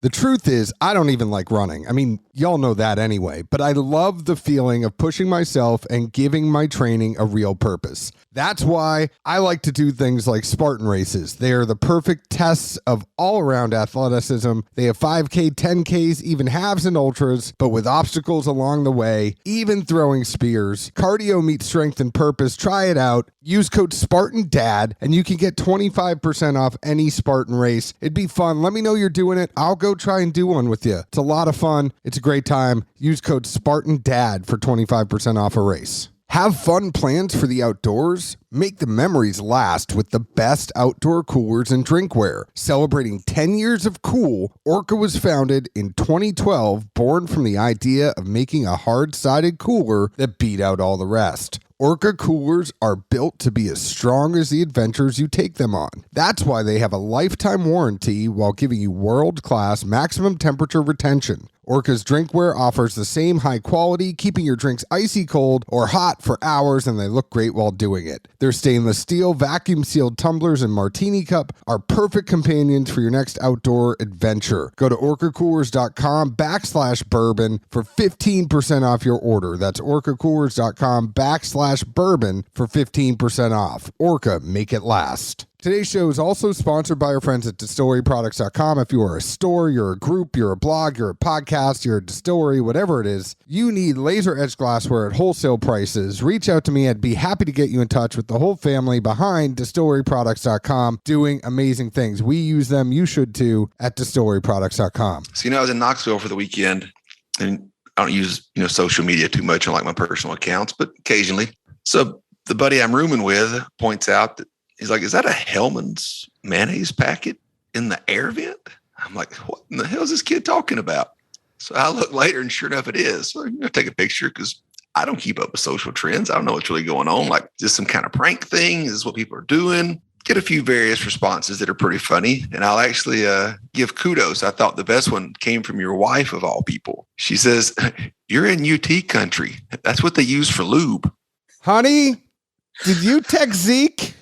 The truth is, I don't even like running. I mean, y'all know that anyway, but I love the feeling of pushing myself and giving my training a real purpose. That's why I like to do things like Spartan races. They are the perfect tests of all-around athleticism. They have 5K, 10Ks, even halves and ultras, but with obstacles along the way, even throwing spears. Cardio meets strength and purpose. Try it out. Use code SpartanDad, and you can get 25% off any Spartan race. It'd be fun. Let me know you're doing it. I'll go try and do one with you. It's a lot of fun. It's a great time. Use code SpartanDad for 25% off a race. Have fun plans for the outdoors? Make the memories last with the best outdoor coolers and drinkware. Celebrating 10 years of cool, Orca was founded in 2012, born from the idea of making a hard-sided cooler that beat out all the rest. Orca coolers are built to be as strong as the adventures you take them on. That's why they have a lifetime warranty while giving you world-class maximum temperature retention. Orca's drinkware offers the same high quality, keeping your drinks icy cold or hot for hours, and they look great while doing it. Their stainless steel, vacuum-sealed tumblers and martini cup are perfect companions for your next outdoor adventure. Go to orcacoolers.com/bourbon for 15% off your order. That's orcacoolers.com/bourbon for 15% off. Orca, make it last. Today's show is also sponsored by our friends at distilleryproducts.com. If you are a store, you're a group, you're a blog, you're a podcast, you're a distillery, whatever it is, you need laser-edged glassware at wholesale prices. Reach out to me. I'd be happy to get you in touch with the whole family behind distilleryproducts.com doing amazing things. We use them. You should too at distilleryproducts.com. So, I was in Knoxville for the weekend, and I don't use, social media too much on like my personal accounts, but occasionally. So the buddy I'm rooming with points out that he's like, is that a Hellman's mayonnaise packet in the air vent? I'm like, what in the hell is this kid talking about? So I look later and sure enough it is. So I'm going to take a picture because I don't keep up with social trends. I don't know what's really going on. Like, is this some kind of prank thing? Is this what people are doing? Get a few various responses that are pretty funny. And I'll actually give kudos. I thought the best one came from your wife of all people. She says, you're in UT country. That's what they use for lube. Honey, did you text Zeke?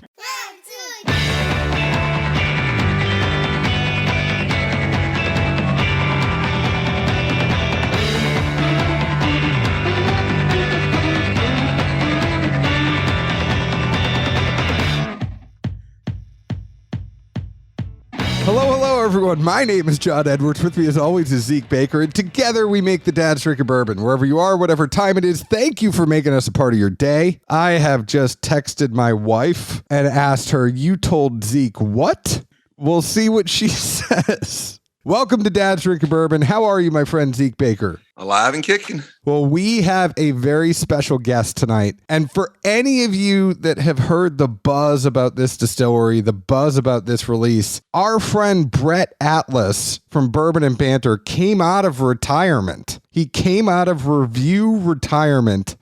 Hello, everyone. My name is John Edwards. With me, as always, is Zeke Baker. And together, we make the Dad's Drinking Bourbon. Wherever you are, whatever time it is, thank you for making us a part of your day. I have just texted my wife and asked her, you told Zeke what? We'll see what she says. Welcome to Dad's Drinking Bourbon. How are you, my friend Zeke Baker? Alive and kicking. Well, we have a very special guest tonight. And for any of you that have heard the buzz about this distillery, the buzz about this release, our friend Brett Atlas from Bourbon and Banter came out of retirement. He came out of review retirement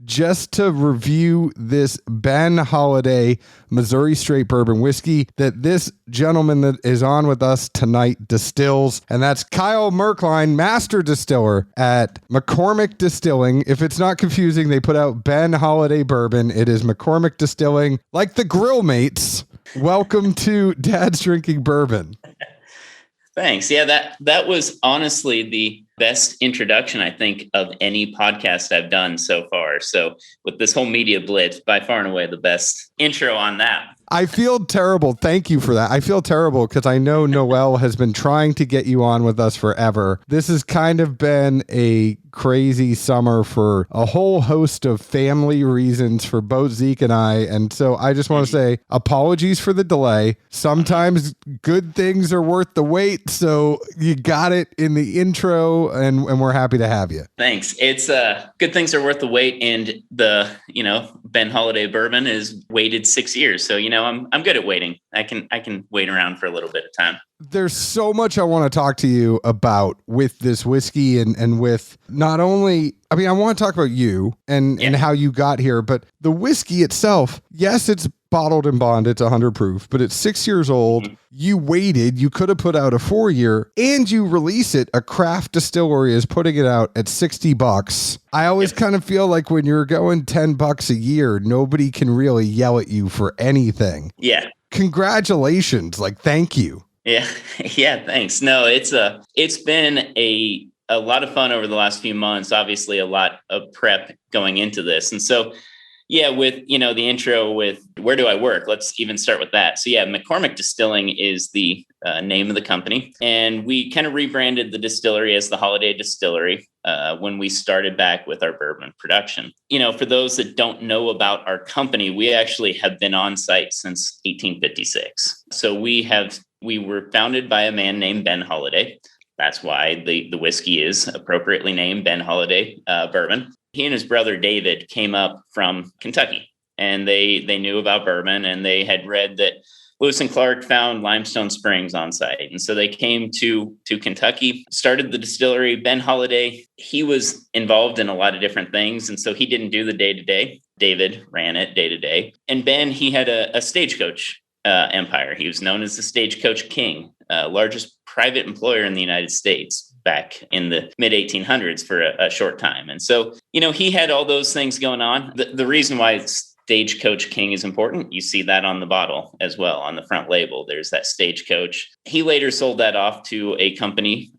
just to review this Ben Holladay Missouri Straight Bourbon Whiskey that this gentleman that is on with us tonight distills. And that's Kyle Merklein, Master Distiller at McCormick Distilling. If it's not confusing, they put out Ben Holladay Bourbon. It is McCormick Distilling, like the Grill Mates. Welcome to Dad's Drinking Bourbon. Thanks. Yeah, that was honestly the best introduction, I think, of any podcast I've done so far. So with this whole media blitz, by far and away the best intro on that. I feel terrible. Thank you for that. I feel terrible because I know Noelle has been trying to get you on with us forever. This has kind of been a crazy summer for a whole host of family reasons for both Zeke and I. And so I just want to say apologies for the delay. Sometimes good things are worth the wait. So you got it in the intro and we're happy to have you. Thanks. It's good things are worth the wait. And the, Ben Holladay Bourbon is waited 6 years. So, I'm good at waiting. I can wait around for a little bit of time. There's so much I want to talk to you about with this whiskey and with not only, I want to talk about you and how you got here, but the whiskey itself, yes, it's bottled and bond, it's 100 proof, but it's 6 years old. Mm-hmm. You waited, you could have put out a 4-year and you release it. A craft distillery is putting it out at $60. I always kind of feel like when you're going $10 a year, nobody can really yell at you for anything. Yeah. Congratulations. Thank you. Yeah. Yeah. Thanks. No, it's been a lot of fun over the last few months. Obviously, a lot of prep going into this. And so, yeah, with, the intro with where do I work? Let's even start with that. So yeah, McCormick Distilling is the name of the company. And we kind of rebranded the distillery as the Holladay Distillery when we started back with our bourbon production. For those that don't know about our company, we actually have been on site since 1856. So we were founded by a man named Ben Holladay. That's why the whiskey is appropriately named Ben Holladay Bourbon. He and his brother David came up from Kentucky, and they knew about bourbon, and they had read that Lewis and Clark found Limestone Springs on site. And so they came to Kentucky, started the distillery. Ben Holladay, he was involved in a lot of different things. And so he didn't do the day-to-day. David ran it day-to-day. And Ben, he had a stagecoach empire. He was known as the Stagecoach King, largest private employer in the United States back in the mid 1800s for a short time. And so, he had all those things going on. The reason why Stagecoach King is important, you see that on the bottle as well, on the front label. There's that Stagecoach. He later sold that off to a company,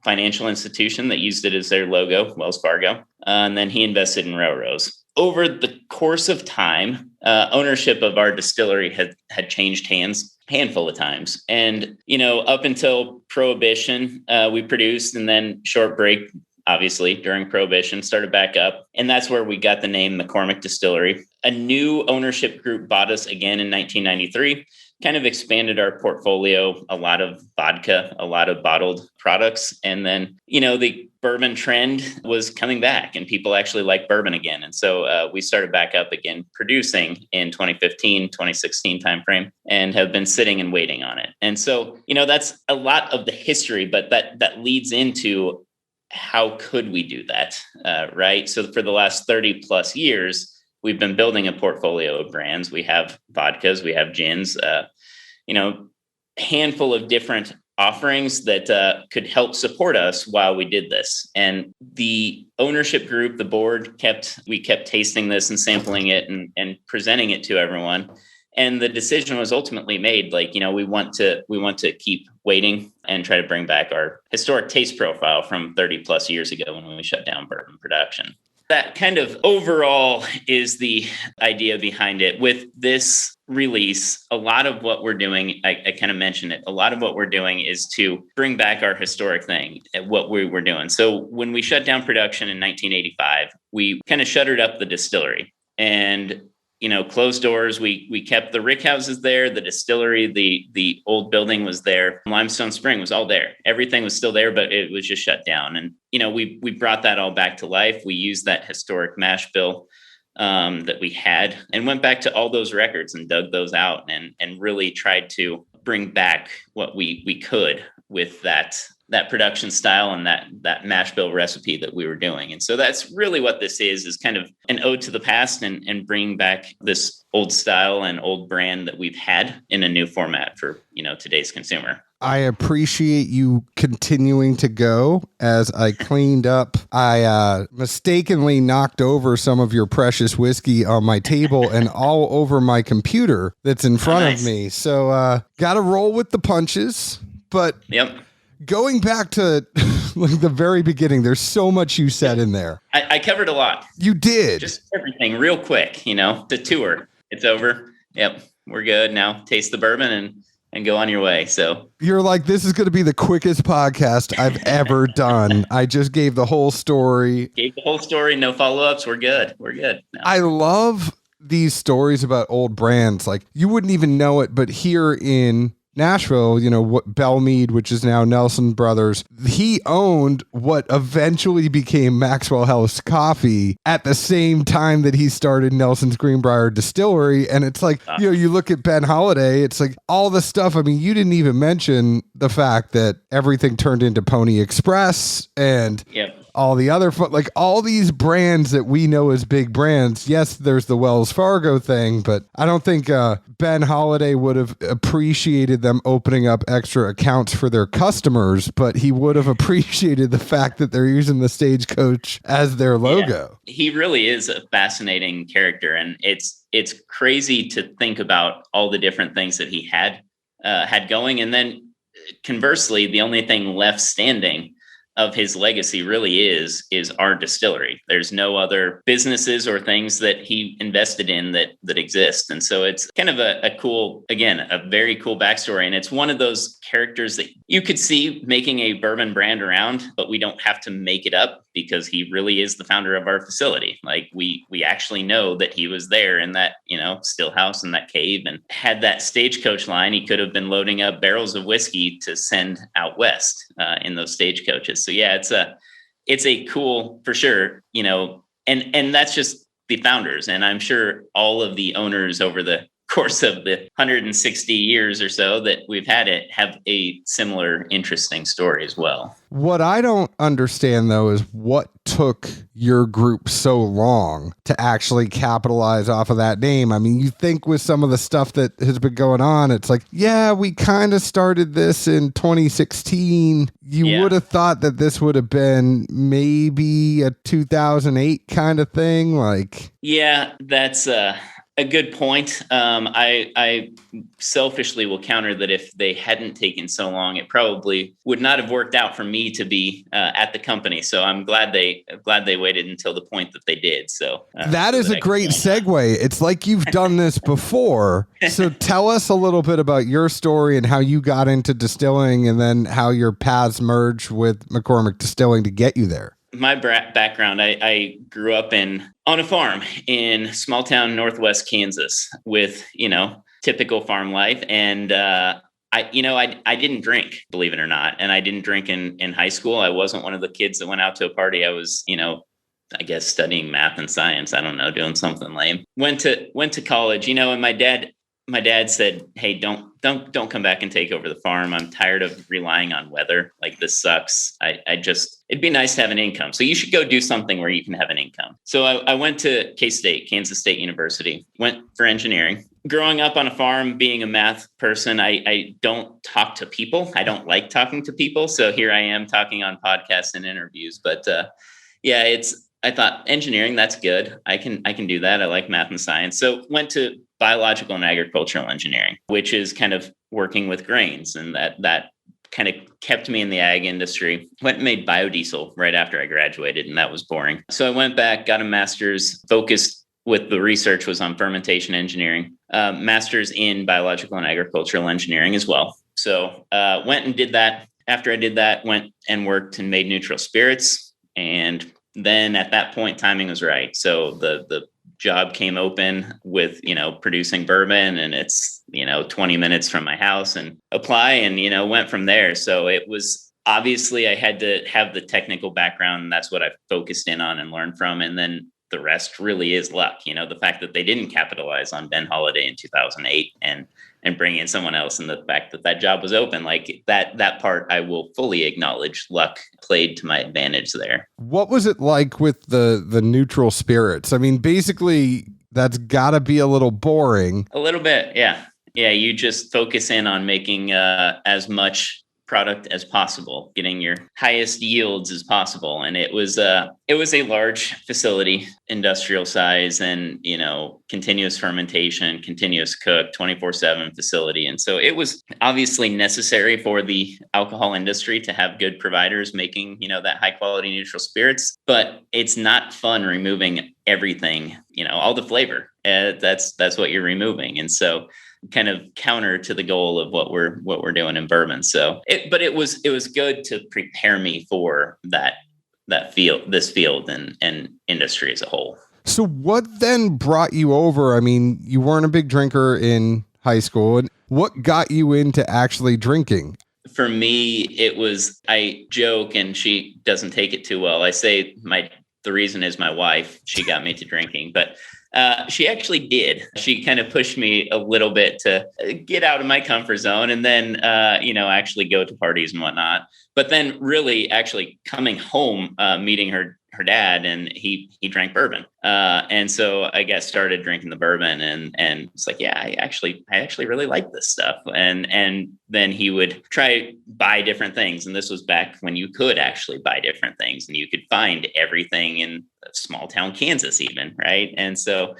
financial institution that used it as their logo, Wells Fargo. And then he invested in railroads. Over the course of time, ownership of our distillery had changed hands a handful of times. And, up until Prohibition, we produced, and then short break, obviously, during Prohibition, started back up. And that's where we got the name McCormick Distillery. A new ownership group bought us again in 1993, kind of expanded our portfolio, a lot of vodka, a lot of bottled products. And then, the bourbon trend was coming back, and people actually like bourbon again. And so we started back up again, producing in 2015, 2016 timeframe, and have been sitting and waiting on it. And so, that's a lot of the history, but that leads into how could we do that, right? So for the last 30 plus years, we've been building a portfolio of brands. We have vodkas, we have gins, handful of different offerings that could help support us while we did this. And the ownership group, the board, we kept tasting this and sampling it and presenting it to everyone. And the decision was ultimately made, we want to keep waiting and try to bring back our historic taste profile from 30 plus years ago when we shut down bourbon production. That kind of overall is the idea behind it. With this release, a lot of what we're doing, I kind of mentioned it, a lot of what we're doing is to bring back our historic thing, what we were doing. So when we shut down production in 1985, we kind of shuttered up the distillery and closed doors. We kept the rick houses there, the distillery, the old building was there. Limestone Spring was all there. Everything was still there, but it was just shut down. And, we brought that all back to life. We used that historic mash bill that we had and went back to all those records and dug those out and really tried to bring back what we could with that production style and that mash bill recipe that we were doing. And so that's really what this is kind of an ode to the past and bringing back this old style and old brand that we've had in a new format for, today's consumer. I appreciate you continuing to go. As I cleaned up, I mistakenly knocked over some of your precious whiskey on my table and all over my computer that's in front of me. So got to roll with the punches. But yep. Going back to the very beginning, there's so much you said in there. I covered a lot. You did. Just everything real quick, the tour. It's over. Yep. We're good now. Taste the bourbon and go on your way. So you're like, this is going to be the quickest podcast I've ever done. I just gave the whole story. No follow-ups. We're good. No. I love these stories about old brands. Like, you wouldn't even know it, but here in Nashville, what Bellmead, which is now Nelson Brothers, he owned what eventually became Maxwell House Coffee at the same time that he started Nelson's Greenbrier Distillery. And it's like, you look at Ben Holladay, it's like all the stuff. I mean, you didn't even mention the fact that everything turned into Pony Express and all the other, like all these brands that we know as big brands. Yes, there's the Wells Fargo thing, but I don't think Ben Holladay would have appreciated them opening up extra accounts for their customers, but he would have appreciated the fact that they're using the Stagecoach as their logo. Yeah. He really is a fascinating character, and it's crazy to think about all the different things that he had going. And then, conversely, the only thing left standing of his legacy really is our distillery. There's no other businesses or things that he invested in that exist. And so it's kind of a cool, again, a very cool backstory. And it's one of those characters that you could see making a bourbon brand around, but we don't have to make it up because he really is the founder of our facility. Like we actually know that he was there in that, still house in that cave, and had that stagecoach line. He could have been loading up barrels of whiskey to send out west in those stagecoaches. So yeah, it's a cool, for sure, and that's just the founders. And I'm sure all of the owners over the course of the 160 years or so that we've had it have a similar interesting story as well. What I don't understand, though, is what took your group so long to actually capitalize off of that name. I mean, you think with some of the stuff that has been going on, it's like, yeah, we kind of started this in 2016. You would have thought that this would have been maybe a 2008 kind of thing. Yeah, that's a good point. I selfishly will counter that if they hadn't taken so long, it probably would not have worked out for me to be at the company. So I'm glad they waited until the point that they did. So that is a great segue. It's like you've done this before. So tell us a little bit about your story and how you got into distilling, and then how your paths merged with McCormick Distilling to get you there. My background, I grew up on a farm in small town Northwest Kansas with, typical farm life. And I didn't drink, believe it or not. And I didn't drink in high school. I wasn't one of the kids that went out to a party. I was, I guess studying math and science. I don't know, doing something lame. Went to college, and my dad said, "Hey, don't come back and take over the farm. I'm tired of relying on weather. Like, this sucks. It'd be nice to have an income. So you should go do something where you can have an income." So I went to K-State, Kansas State University, went for engineering. Growing up on a farm, being a math person, I don't talk to people. I don't like talking to people. So here I am talking on podcasts and interviews. But I thought engineering, that's good. I can do that. I like math and science. So went to biological and agricultural engineering, which is kind of working with grains. And that kind of kept me in the ag industry. Went and made biodiesel right after I graduated, and that was boring. So I went back, got a master's, focused with the research was on fermentation engineering, master's in biological and agricultural engineering as well. So went and did that. After I did that, went and worked and made neutral spirits. And then at that point, timing was right. So the job came open with, producing bourbon, and it's, 20 minutes from my house, and apply and, went from there. So it was obviously I had to have the technical background, and that's what I focused in on and learned from. And then the rest really is luck. The fact that they didn't capitalize on Ben Holladay in 2008 and bring in someone else, and the fact that job was open, like that part, I will fully acknowledge luck played to my advantage there. What was it like with the neutral spirits? I mean, basically that's gotta be a little boring. A little bit. Yeah. Yeah. You just focus in on making as much product as possible, getting your highest yields as possible. And it was a large facility, industrial size, and, continuous fermentation, continuous cook, 24/7 facility. And so it was obviously necessary for the alcohol industry to have good providers making, that high quality neutral spirits, but it's not fun removing everything, all the flavor. That's what you're removing. And so kind of counter to the goal of what we're doing in bourbon. So it was good to prepare me for this field and industry as a whole. So what then brought you over? I mean, you weren't a big drinker in high school. And what got you into actually drinking? For me, it was, I joke, and she doesn't take it too well. I say the reason is my wife. She got me to drinking, but she actually did. She kind of pushed me a little bit to get out of my comfort zone, and then, actually go to parties and whatnot. But then really actually coming home, meeting her dad, and he drank bourbon. And so I started drinking the bourbon, and it's like, yeah, I actually really like this stuff. And then he would buy different things. And this was back when you could actually buy different things, and you could find everything in small town Kansas even. Right. And so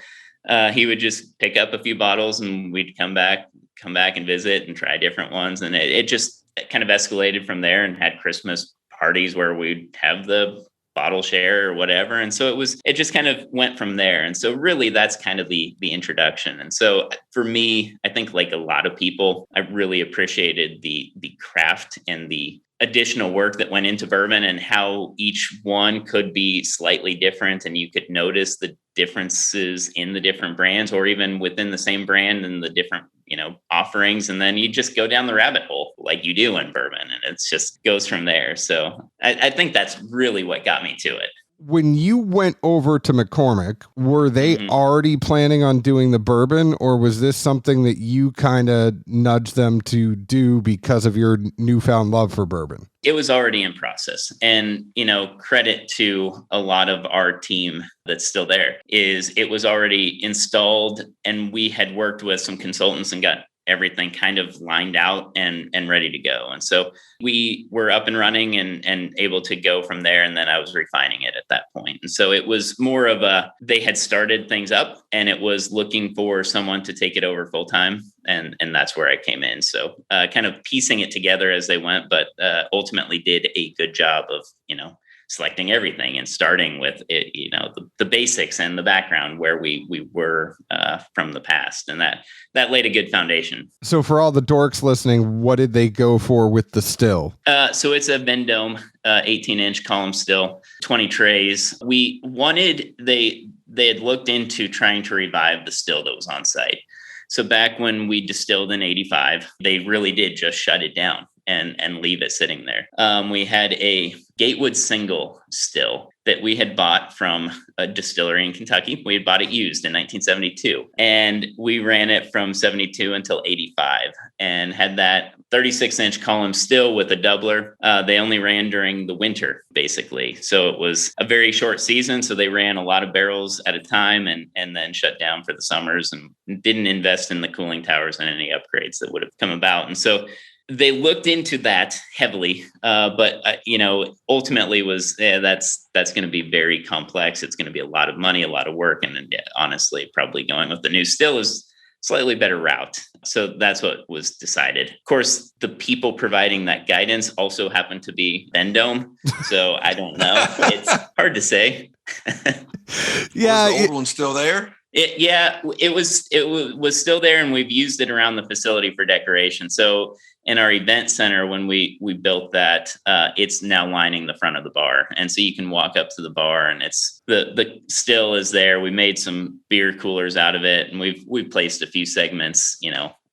he would just pick up a few bottles, and we'd come back and visit and try different ones. And it just kind of escalated from there and had Christmas parties where we'd have the bottle share or whatever. And so it just kind of went from there. And so really that's kind of the introduction. And so for me, I think like a lot of people, I really appreciated the craft and the additional work that went into bourbon and how each one could be slightly different. And you could notice the differences in the different brands or even within the same brand and the different, offerings. And then you just go down the rabbit hole like you do in bourbon and it just goes from there. So I think that's really what got me to it. When you went over to McCormick, were they already planning on doing the bourbon, or was this something that you kind of nudged them to do because of your newfound love for bourbon? It was already in process. And, credit to a lot of our team that's still there is it was already installed and we had worked with some consultants and got everything kind of lined out and ready to go. And so we were up and running and able to go from there. And then I was refining it at that point. And so it was more of they had started things up and it was looking for someone to take it over full time. And that's where I came in. So kind of piecing it together as they went, but ultimately did a good job of, selecting everything and starting with it, the basics and the background where we were from the past. And that laid a good foundation. So for all the dorks listening, what did they go for with the still? So it's a Vendome 18-inch column still, 20 trays. They had looked into trying to revive the still that was on site. So back when we distilled in 85, they really did just shut it down and leave it sitting there. We had a Gatewood single still that we had bought from a distillery in Kentucky. We had bought it used in 1972, and we ran it from 72 until 85 and had that 36-inch column still with a doubler. They only ran during the winter, basically. So it was a very short season. So they ran a lot of barrels at a time and then shut down for the summers and didn't invest in the cooling towers and any upgrades that would have come about. And so they looked into that heavily, but ultimately was that's going to be very complex. It's going to be a lot of money, a lot of work, and honestly, probably going with the new still is slightly better route. So that's what was decided. Of course, the people providing that guidance also happened to be Vendome. So I don't know. It's hard to say. Yeah, was the old one still there? It was still there, and we've used it around the facility for decoration. So in our event center, when we built that, it's now lining the front of the bar. And so you can walk up to the bar and it's the still is there. We made some beer coolers out of it, and we've placed a few segments,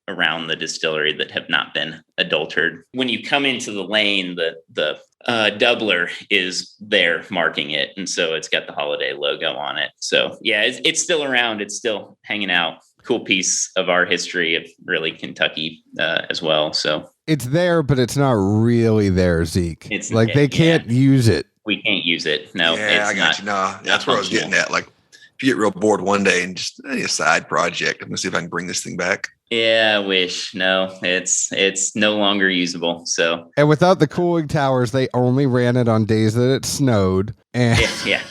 around the distillery that have not been adulterated. When you come into the lane, the doubler is there marking it. And so it's got the Holladay logo on it. So yeah, it's still around. It's still hanging out. Cool piece of our history of really Kentucky as well. So it's there, but it's not really there, Zeke. It's like they can't use it. We can't use it. No, yeah, I got you. No, that's where I was getting at. Like if you get real bored one day and just a side project, I'm gonna see if I can bring this thing back. Yeah, I wish. No, it's no longer usable. So and without the cooling towers, they only ran it on days that it snowed. And yeah.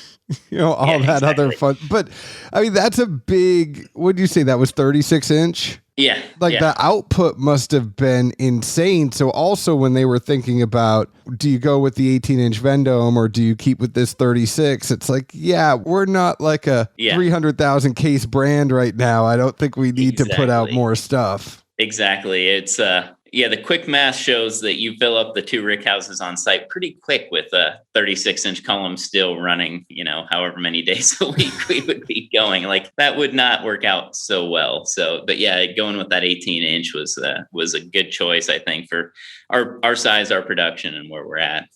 All that other fun. But I mean, that's a big, what did you say? That was 36 inch? Yeah. The output must have been insane. So also when they were thinking about, do you go with the 18-inch Vendome or do you keep with this 36? It's like, we're not like a 300,000 case brand right now. I don't think we need to put out more stuff. Exactly. It's, the quick math shows that you fill up the 2 rick houses on site pretty quick with a 36-inch column still running, however many days a week we would be going. Like that would not work out so well. So, but going with that 18-inch was a good choice, I think, for our size, our production, and where we're at.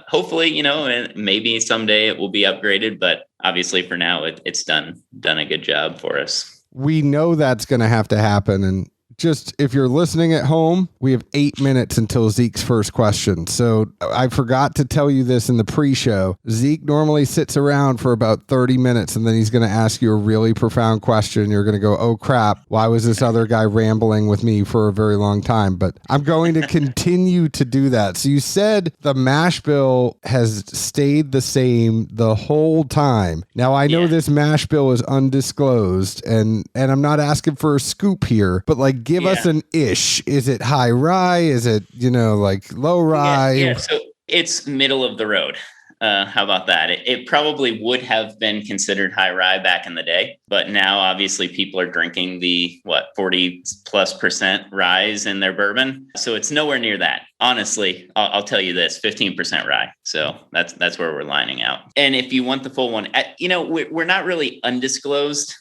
Hopefully, and maybe someday it will be upgraded, but obviously for now it's done a good job for us. We know that's going to have to happen, and just if you're listening at home, we have 8 minutes until Zeke's first question. So I forgot to tell you this in the pre-show. Zeke normally sits around for about 30 minutes and then he's going to ask you a really profound question. You're going to go, oh crap, why was this other guy rambling with me for a very long time? But I'm going to continue to do that. So you said the mash bill has stayed the same the whole time. Now I know this mash bill is undisclosed and I'm not asking for a scoop here, but like give us an ish. Is it high rye? Is it, like low rye? Yeah. So it's middle of the road. How about that? It probably would have been considered high rye back in the day, but now obviously people are drinking the 40+% ryes in their bourbon. So it's nowhere near that. Honestly, I'll tell you this: 15% rye. So that's where we're lining out. And if you want the full one, we're not really undisclosed.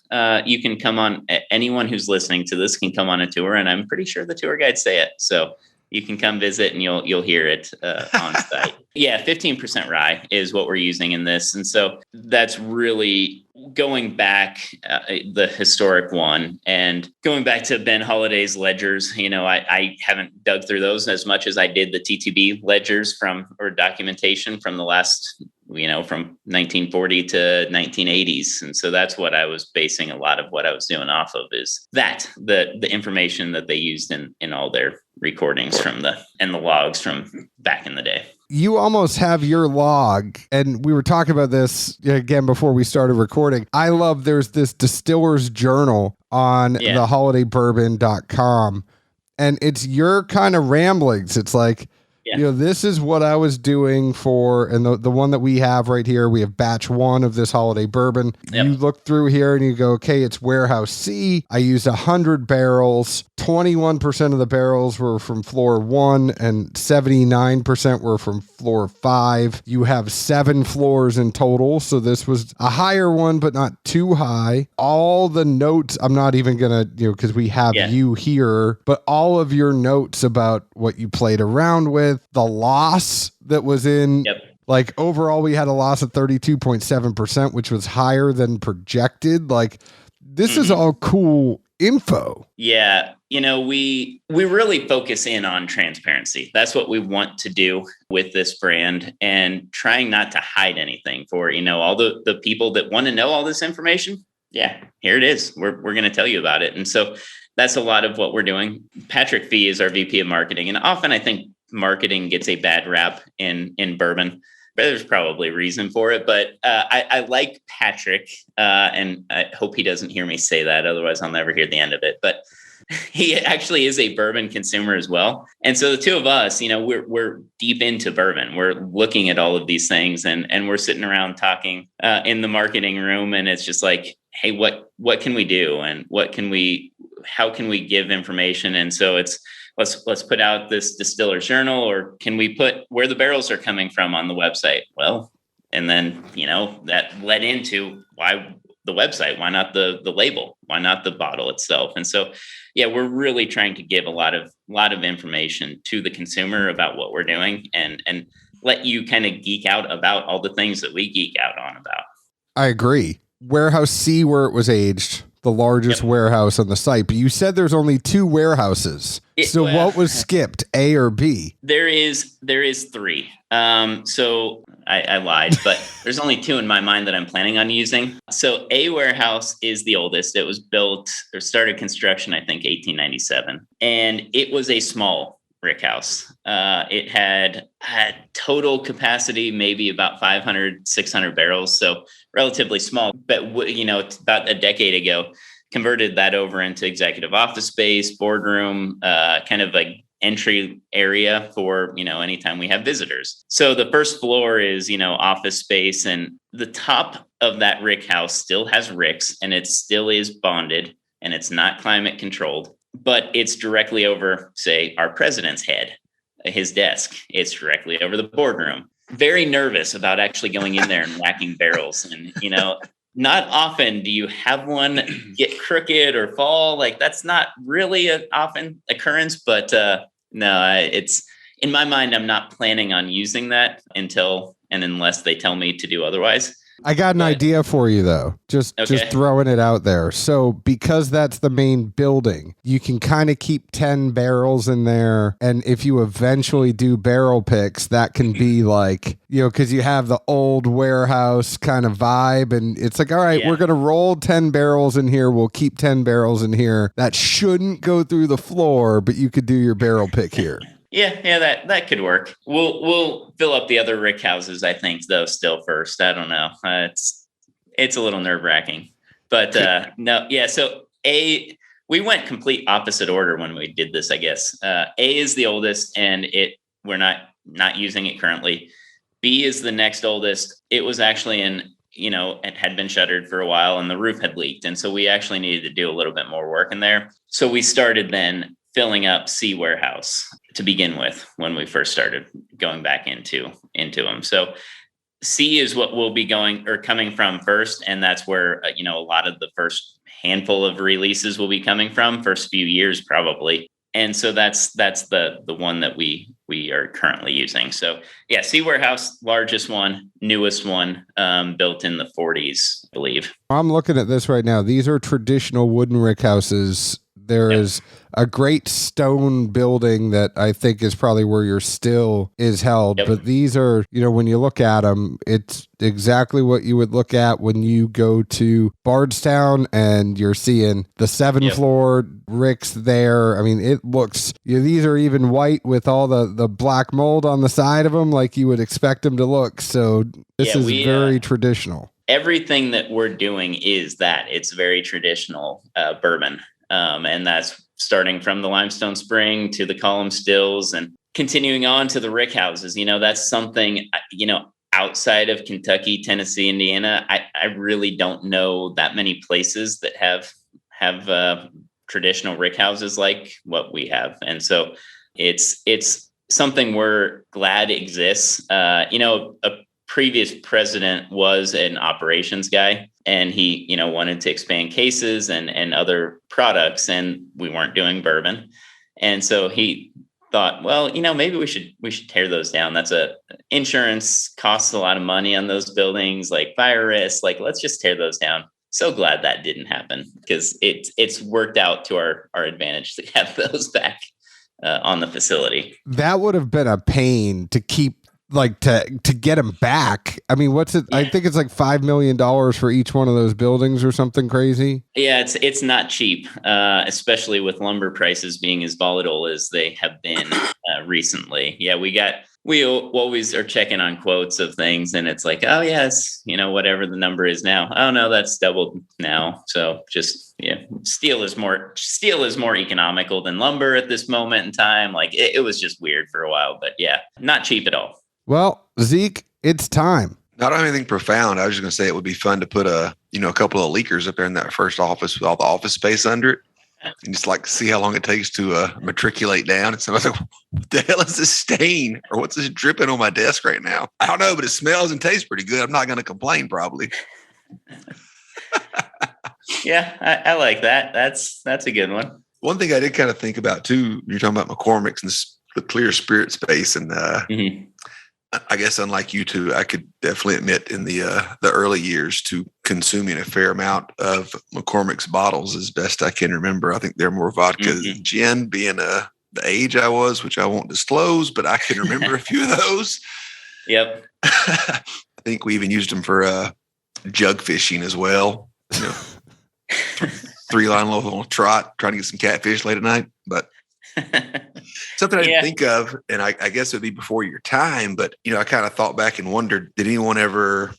You can come on. Anyone who's listening to this can come on a tour, and I'm pretty sure the tour guides say it. So you can come visit and you'll hear it on site. Yeah, 15% rye is what we're using in this. And so that's really going back the historic one and going back to Ben Holladay's ledgers. I haven't dug through those as much as I did the TTB ledgers or documentation from the last, from 1940 to 1980s. And so that's what I was basing a lot of what I was doing off of, is that the information that they used in all their recordings and the logs from back in the day. You almost have your log, and we were talking about this again before we started recording. I love, there's this distiller's journal on the holladaybourbon.com, and it's your kind of ramblings. It's like, this is what I was doing and the one that we have right here, we have batch 1 of this Holladay bourbon. Yep. You look through here and you go, okay, it's warehouse C. I used 100 barrels. 21% of the barrels were from floor 1 and 79% were from floor 5. You have 7 floors in total. So this was a higher one, but not too high. All the notes, I'm not even going to, because we have you here, but all of your notes about what you played around with, the loss that was in, like overall, we had a loss of 32.7%, which was higher than projected. Like this is all cool info. Yeah. We really focus in on transparency. That's what we want to do with this brand, and trying not to hide anything for, all the people that want to know all this information. Yeah, here it is. We're going to tell you about it. And so that's a lot of what we're doing. Patrick Fee is our VP of marketing. And often I think marketing gets a bad rap in bourbon. There's probably a reason for it, but I like Patrick, and I hope he doesn't hear me say that. Otherwise, I'll never hear the end of it. But he actually is a bourbon consumer as well. And so the two of us, we're deep into bourbon. We're looking at all of these things, and we're sitting around talking in the marketing room. And it's just like, hey, what can we do? And how can we give information? And so it's, let's put out this distiller's journal, or can we put where the barrels are coming from on the website? Well, and then, that led into why the website, why not the label, why not the bottle itself? And so, we're really trying to give a lot of information to the consumer about what we're doing, and let you kind of geek out about all the things that we geek out on about. I agree. Warehouse C, where it was aged, the largest warehouse on the site, but you said there's only 2 warehouses. So what was skipped, A or B? There is 3. So I lied, but there's only 2 in my mind that I'm planning on using. So A warehouse is the oldest. It was built or started construction, I think, 1897. And it was a small rick house. It had total capacity, maybe about 500, 600 barrels. So relatively small, but about a decade ago, converted that over into executive office space, boardroom, kind of like entry area for, anytime we have visitors. So the first floor is, office space, and the top of that rick house still has ricks, and it still is bonded, and it's not climate controlled, but it's directly over, say, our president's head, his desk. It's directly over the boardroom. Very nervous about actually going in there and whacking barrels. And, not often do you have one get crooked or fall. Like, that's not really an often occurrence, but no, it's, in my mind, I'm not planning on using that unless they tell me to do otherwise. I got an idea for you, though. Just throwing it out there. So because that's the main building, you can kind of keep 10 barrels in there. And if you eventually do barrel picks, that can be like, because you have the old warehouse kind of vibe. And it's like, all right, we're going to roll 10 barrels in here. We'll keep 10 barrels in here. That shouldn't go through the floor, but you could do your barrel pick here. Yeah, that could work. We'll fill up the other rick houses, I think, though, still first. I don't know. It's a little nerve-wracking. But no, yeah, so A, we went complete opposite order when we did this, I guess. A is the oldest, and we're not using it currently. B is the next oldest. It was actually it had been shuttered for a while and the roof had leaked. And so we actually needed to do a little bit more work in there. So we started then filling up C warehouse to begin with when we first started going back into them. So C is what we'll be coming from first. And that's where, a lot of the first handful of releases will be coming from, first few years probably. And so that's the one that we are currently using. So yeah, C warehouse, largest one, newest one, built in the 40s, I believe. I'm looking at this right now. These are traditional wooden rick houses. There is a great stone building that I think is probably where your still is held. Yep. But these are, when you look at them, it's exactly what you would look at when you go to Bardstown and you're seeing the 7th floor ricks there. I mean, it looks, these are even white with all the black mold on the side of them like you would expect them to look. So this is very traditional. Everything that we're doing is that. It's very traditional bourbon. And that's starting from the limestone spring to the column stills and continuing on to the rick houses. That's something, outside of Kentucky, Tennessee, Indiana, I really don't know that many places that have traditional rick houses like what we have. And so it's something we're glad exists. A previous president was an operations guy, and he, wanted to expand cases and other products, and we weren't doing bourbon. And so he thought, well, maybe we should tear those down. That's insurance costs a lot of money on those buildings, like fire risk, let's just tear those down. So glad that didn't happen, because it's worked out to our advantage to have those back on the facility. That would have been a pain to keep, to get them back. I mean, what's it? Yeah. I think it's like $5 million for each one of those buildings or something crazy. Yeah, it's not cheap, especially with lumber prices being as volatile as they have been recently. Yeah, we always are checking on quotes of things, and it's like, oh yeah, it's whatever the number is now. Oh no, that's doubled now. So just steel is more economical than lumber at this moment in time. It was just weird for a while, but yeah, not cheap at all. Well, Zeke, it's time. Not anything profound. I was just going to say it would be fun to put a couple of leakers up there in that first office with all the office space under it, and just see how long it takes to matriculate down. And somebody's like, what the hell is this stain? Or what's this dripping on my desk right now? I don't know, but it smells and tastes pretty good. I'm not going to complain probably. Yeah, I like that. That's a good one. One thing I did kind of think about too, you're talking about McCormick's and the clear spirit space, and I guess unlike you two, I could definitely admit in the early years to consuming a fair amount of McCormick's bottles as best I can remember. I think they're more vodka than gin, being the age I was, which I won't disclose, but I can remember a few of those. Yep. I think we even used them for jug fishing as well. 3-line little trot, trying to get some catfish late at night, but something I didn't think of, and I guess it would be before your time, but I kind of thought back and wondered, did anyone ever,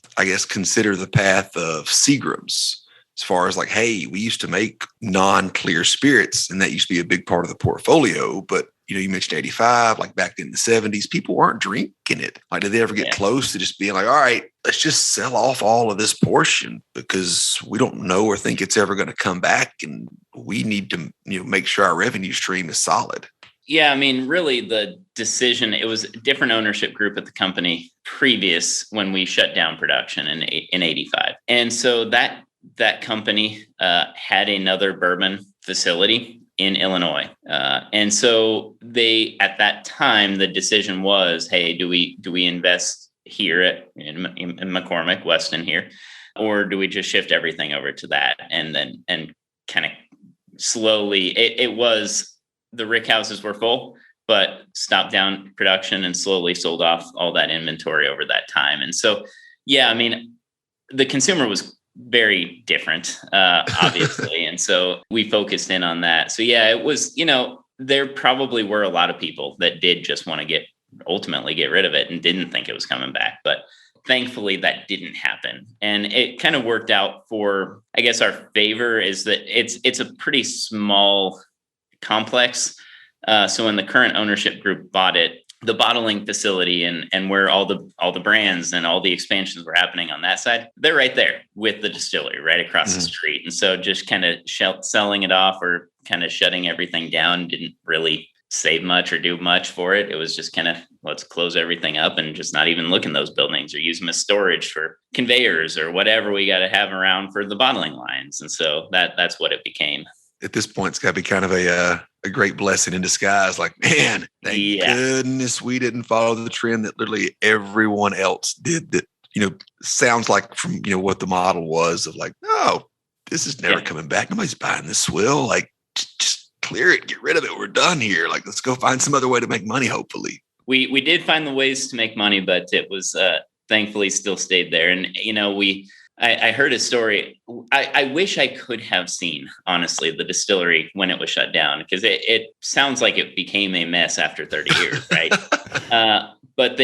consider the path of Seagrams as far as hey, we used to make non-clear spirits, and that used to be a big part of the portfolio, but you mentioned 85, back in the 70s, people weren't drinking it. Did they ever get close to just being all right, let's just sell off all of this portion because we don't know or think it's ever going to come back, and we need to make sure our revenue stream is solid? Yeah, I mean, really the decision, it was a different ownership group at the company previous when we shut down production in 85. And so that company had another bourbon facility in Illinois. And so at that time, the decision was, hey, do we invest here in McCormick, Weston here, or do we just shift everything over to that? And kind of slowly, it was, the rick houses were full, but stopped down production and slowly sold off all that inventory over that time. And so, yeah, I mean, the consumer was very different, obviously. And so we focused in on that. So yeah, it was, there probably were a lot of people that did just want to ultimately get rid of it and didn't think it was coming back. But thankfully that didn't happen. And it kind of worked out for, I guess, our favor is that it's a pretty small complex. So when the current ownership group bought it, the bottling facility and where all the brands and all the expansions were happening on that side, they're right there with the distillery right across the street. And so just kind of selling it off or kind of shutting everything down didn't really save much or do much for it. It was just kind of, let's close everything up and just not even look in those buildings or use them as storage for conveyors or whatever we got to have around for the bottling lines. And so that's what it became. At this point, it's got to be kind of a great blessing in disguise. Like, man, thank goodness we didn't follow the trend that literally everyone else did. That, sounds like from, what the model was of like, no, this is never coming back. Nobody's buying this swill. Like, just clear it, get rid of it. We're done here. Like, let's go find some other way to make money, hopefully. We did find the ways to make money, but it was thankfully still stayed there. And, I heard a story. I wish I could have seen, honestly, the distillery when it was shut down, because it sounds like it became a mess after 30 years, right? But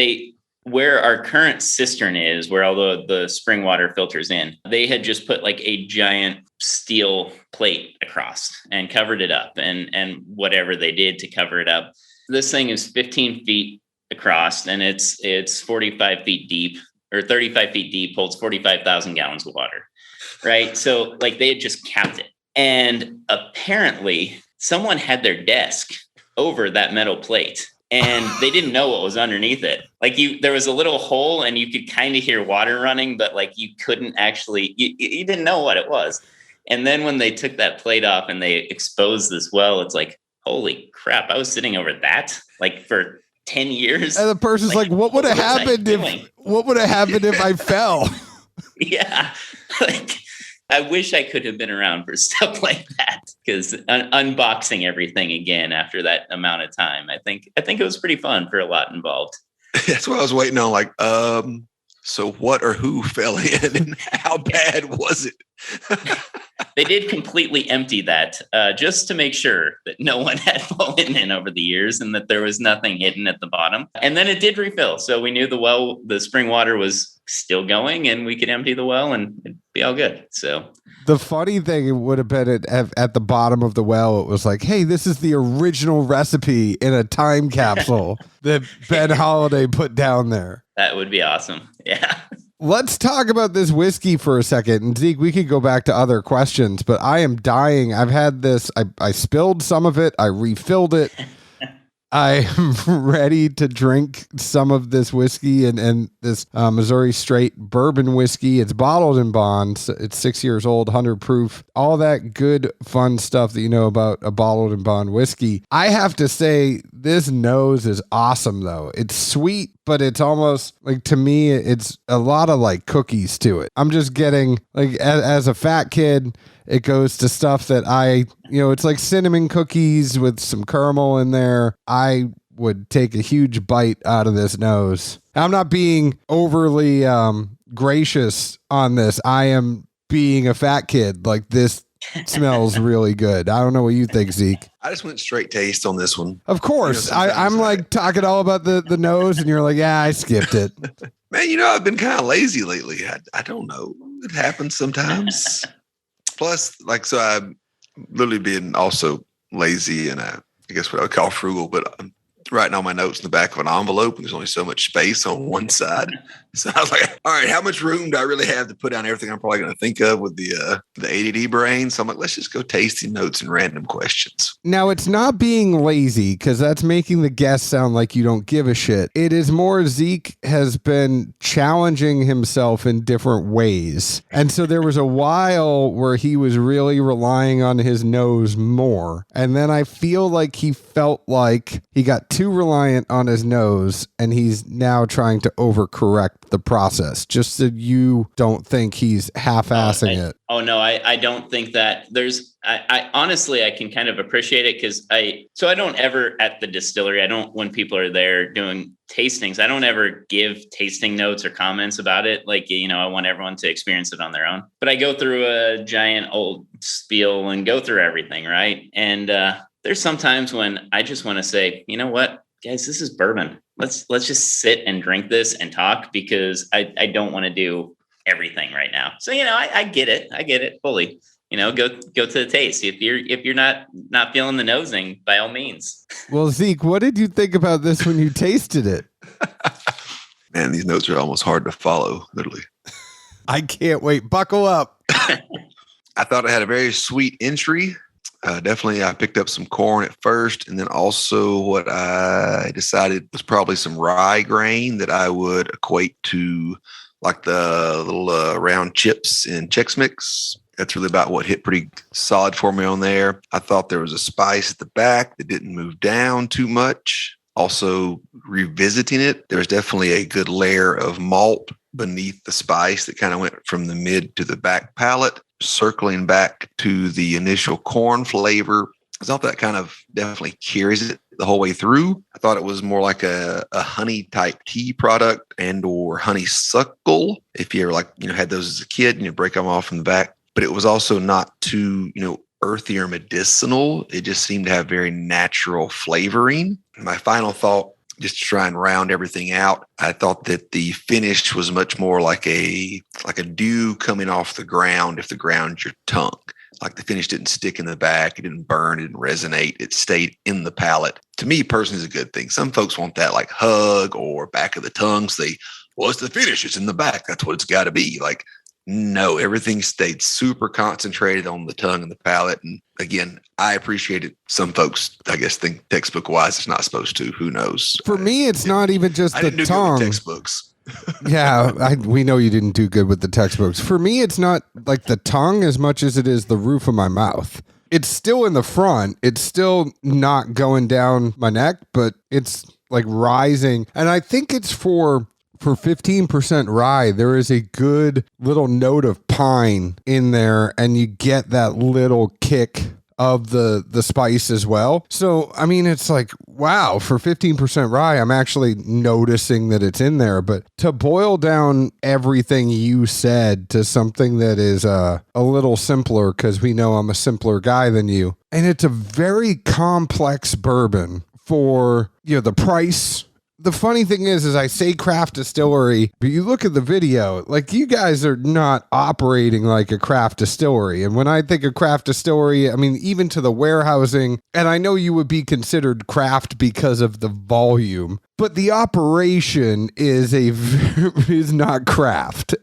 where our current cistern is, where all the spring water filters in, they had just put like a giant steel plate across and covered it up and whatever they did to cover it up. This thing is 15 feet across and it's 45 feet deep. Or 35 feet deep, holds 45,000 gallons of water, right? So like they had just capped it. And apparently someone had their desk over that metal plate and they didn't know what was underneath it. Like there was a little hole and you could kind of hear water running, but like you couldn't actually, you didn't know what it was. And then when they took that plate off and they exposed this well, it's like, holy crap, I was sitting over that like for 10 years. And the person's like, what would have happened if I fell? Yeah. Like, I wish I could have been around for stuff like that, because unboxing everything again after that amount of time, I think it was pretty fun for a lot involved. That's what I was waiting on. Like, so what or who fell in and how bad was it? They did completely empty that just to make sure that no one had fallen in over the years and that there was nothing hidden at the bottom. And then it did refill. So we knew the spring water was still going and we could empty the well and it'd be all good. So the funny thing would have been at the bottom of the well, it was like, hey, this is the original recipe in a time capsule that Ben Holladay put down there. That would be awesome. Yeah. Let's talk about this whiskey for a second. And Zeke, we could go back to other questions, but I am dying. I've had this. I spilled some of it. I refilled it. I'm ready to drink some of this whiskey and this Missouri Straight bourbon whiskey. It's bottled in Bond. It's 6 years old, 100 proof, all that good, fun stuff that you know about a bottled in Bond whiskey. I have to say, this nose is awesome, though. It's sweet, but it's almost like, to me, it's a lot of like cookies to it. I'm just getting, like, as a fat kid, it goes to stuff that it's like cinnamon cookies with some caramel in there. I would take a huge bite out of this nose. I'm not being overly gracious on this. I am being a fat kid. Like, this smells really good. I don't know what you think, Zeke. I just went straight taste on this one. Of course. I'm like talking all about the nose and you're like, yeah, I skipped it. Man, I've been kind of lazy lately. I don't know. It happens sometimes. Plus, so I'm literally being also lazy and I guess what I would call frugal, but I'm writing all my notes in the back of an envelope and there's only so much space on one side. So I was like, all right, how much room do I really have to put down everything I'm probably going to think of with the ADD brain? So I'm like, let's just go tasting notes and random questions. Now, it's not being lazy, because that's making the guest sound like you don't give a shit. It is more Zeke has been challenging himself in different ways. And so there was a while where he was really relying on his nose more. And then I feel like he felt like he got too reliant on his nose and he's now trying to overcorrect the process, just so you don't think he's half-assing it. Oh, no, I don't think that. I honestly, I can kind of appreciate it, because I don't ever at the distillery, when people are there doing tastings, I don't ever give tasting notes or comments about it. Like, I want everyone to experience it on their own. But I go through a giant old spiel and go through everything, right? And there's sometimes when I just want to say, you know what? guys, this is bourbon. Let's just sit and drink this and talk, because I don't want to do everything right now. So, I get it fully. Go to the taste. If you're not feeling the nosing, by all means. Well, Zeke, what did you think about this when you tasted it? Man, these notes are almost hard to follow, literally. I can't wait. Buckle up. I thought it had a very sweet entry. Definitely, I picked up some corn at first, and then also what I decided was probably some rye grain that I would equate to like the little round chips in Chex Mix. That's really about what hit pretty solid for me on there. I thought there was a spice at the back that didn't move down too much. Also, revisiting it, there's definitely a good layer of malt beneath the spice that kind of went from the mid to the back palate, circling back to the initial corn flavor. I thought that kind of definitely carries it the whole way through. I thought it was more like a honey type tea product and or honeysuckle. If you ever had those as a kid and you break them off from the back, but it was also not too, earthy or medicinal. It just seemed to have very natural flavoring. My final thought, just to try and round everything out, I thought that the finish was much more like a dew coming off the ground if the ground's your tongue. Like the finish didn't stick in the back, it didn't burn, it didn't resonate, it stayed in the palate. To me, personally, is a good thing. Some folks want that like hug or back of the tongue. So it's the finish, it's in the back. That's what it's got to be. Like, no, everything stayed super concentrated on the tongue and the palate. And again, I appreciate it. Some folks, I guess, think textbook wise it's not supposed to. Who knows? For me, it's not even just I the didn't do tongue. good with textbooks. Yeah, we know you didn't do good with the textbooks. For me, it's not like the tongue as much as it is the roof of my mouth. It's still in the front. It's still not going down my neck, but it's like rising. And I think it's for 15% rye, there is a good little note of pine in there, and you get that little kick of the spice as well. So, I mean, it's like, wow, for 15% rye, I'm actually noticing that it's in there. But to boil down everything you said to something that is a little simpler, because we know I'm a simpler guy than you, and it's a very complex bourbon for, the price. The funny thing is I say craft distillery, but you look at the video, like you guys are not operating like a craft distillery. And when I think of craft distillery, I mean, even to the warehousing, and I know you would be considered craft because of the volume, but the operation is not craft.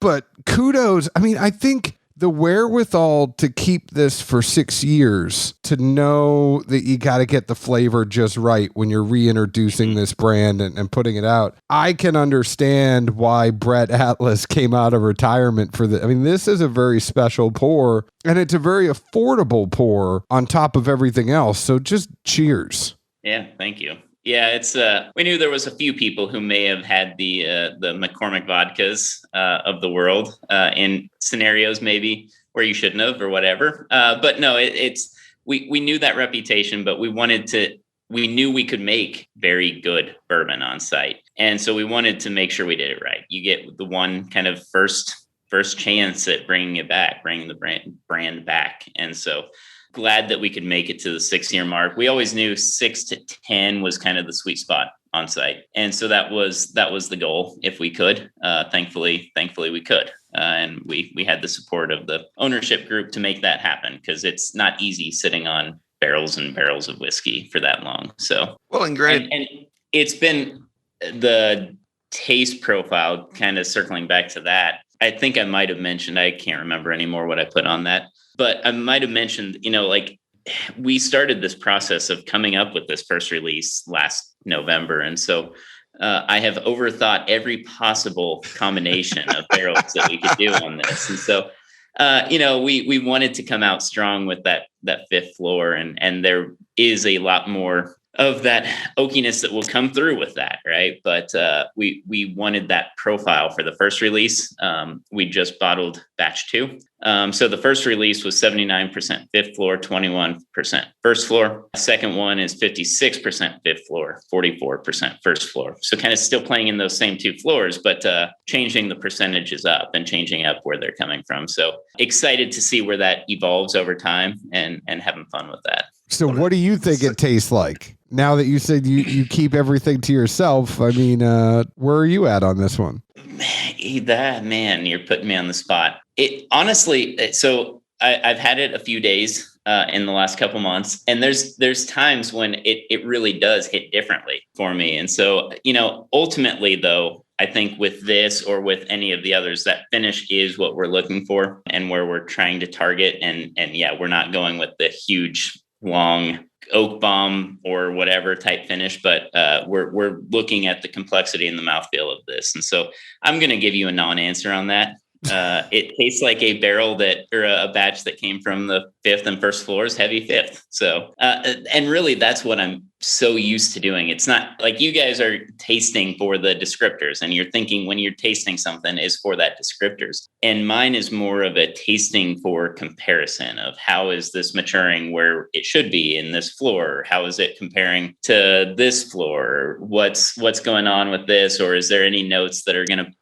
But kudos. I mean, I think the wherewithal to keep this for 6 years, to know that you got to get the flavor just right when you're reintroducing this brand and putting it out. I can understand why Brett Atlas came out of retirement for the. I mean, this is a very special pour, and it's a very affordable pour on top of everything else. So just cheers. Yeah, thank you. Yeah, it's we knew there was a few people who may have had the McCormick vodkas of the world in scenarios maybe where you shouldn't have or whatever. But no, we knew that reputation, but we knew we could make very good bourbon on site, and so we wanted to make sure we did it right. You get the one kind of first chance at bringing the brand back, and so. Glad that we could make it to the 6-year mark. We always knew 6 to 10 was kind of the sweet spot on site. And so that was the goal if we could. Thankfully we could. And we had the support of the ownership group to make that happen, because it's not easy sitting on barrels and barrels of whiskey for that long. So, well, and great. And it's been the taste profile, kind of circling back to that. I think I might have mentioned, I can't remember anymore what I put on that. But I might have mentioned, we started this process of coming up with this first release last November. And so I have overthought every possible combination of barrels that we could do on this. And so, we wanted to come out strong with that fifth floor. And there is a lot more of that oakiness that will come through with that, right? But we wanted that profile for the first release. We just bottled batch 2. So the first release was 79% fifth floor, 21% first floor. Second one is 56% fifth floor, 44% first floor. So kind of still playing in those same two floors, but changing the percentages up and changing up where they're coming from. So excited to see where that evolves over time and having fun with that. So what do you think it tastes like? Now that you said you keep everything to yourself, I mean, where are you at on this one? Man, you're putting me on the spot. It honestly, so I've had it a few days in the last couple months, and there's times when it really does hit differently for me. And so, ultimately though, I think with this or with any of the others, that finish is what we're looking for and where we're trying to target. And yeah, we're not going with the huge, long oak bomb or whatever type finish, but we're looking at the complexity and the mouthfeel of this. And so I'm going to give you a non-answer on that. It tastes like a barrel or a batch that came from the fifth and first floors, heavy fifth. So, and really that's what I'm so used to doing. It's not like you guys are tasting for the descriptors and you're thinking when you're tasting something is for that descriptors. And mine is more of a tasting for comparison of how is this maturing where it should be in this floor? How is it comparing to this floor? What's going on with this? Or is there any notes that are going to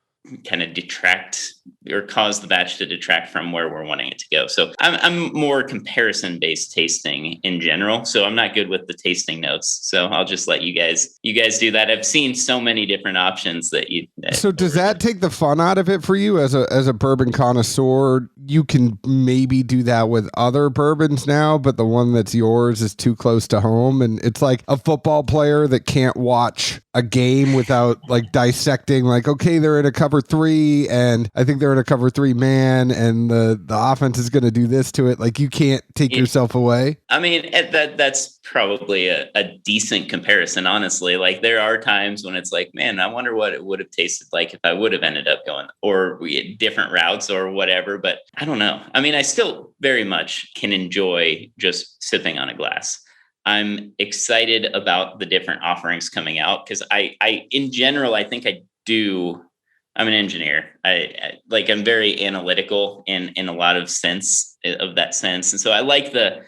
kind of detract or cause the batch to detract from where we're wanting it to go? So I'm more comparison based tasting in general. So I'm not good with the tasting notes. So I'll just let you guys do that. I've seen so many different options So does that take the fun out of it for you as a bourbon connoisseur? You can maybe do that with other bourbons now, but the one that's yours is too close to home. And it's like a football player that can't watch a game without like dissecting, like, okay, they're in a cover three and I think they're in a cover three man and the offense is going to do this to it. Like you can't take yourself away. I mean, that's probably a decent comparison, honestly. Like there are times when it's like, man, I wonder what it would have tasted like if I would have ended up going or different routes or whatever. But I don't know. I mean, I still very much can enjoy just sipping on a glass. I'm excited about the different offerings coming out because I in general, I think I'm an engineer. I'm very analytical in a lot of sense of that sense. And so I like the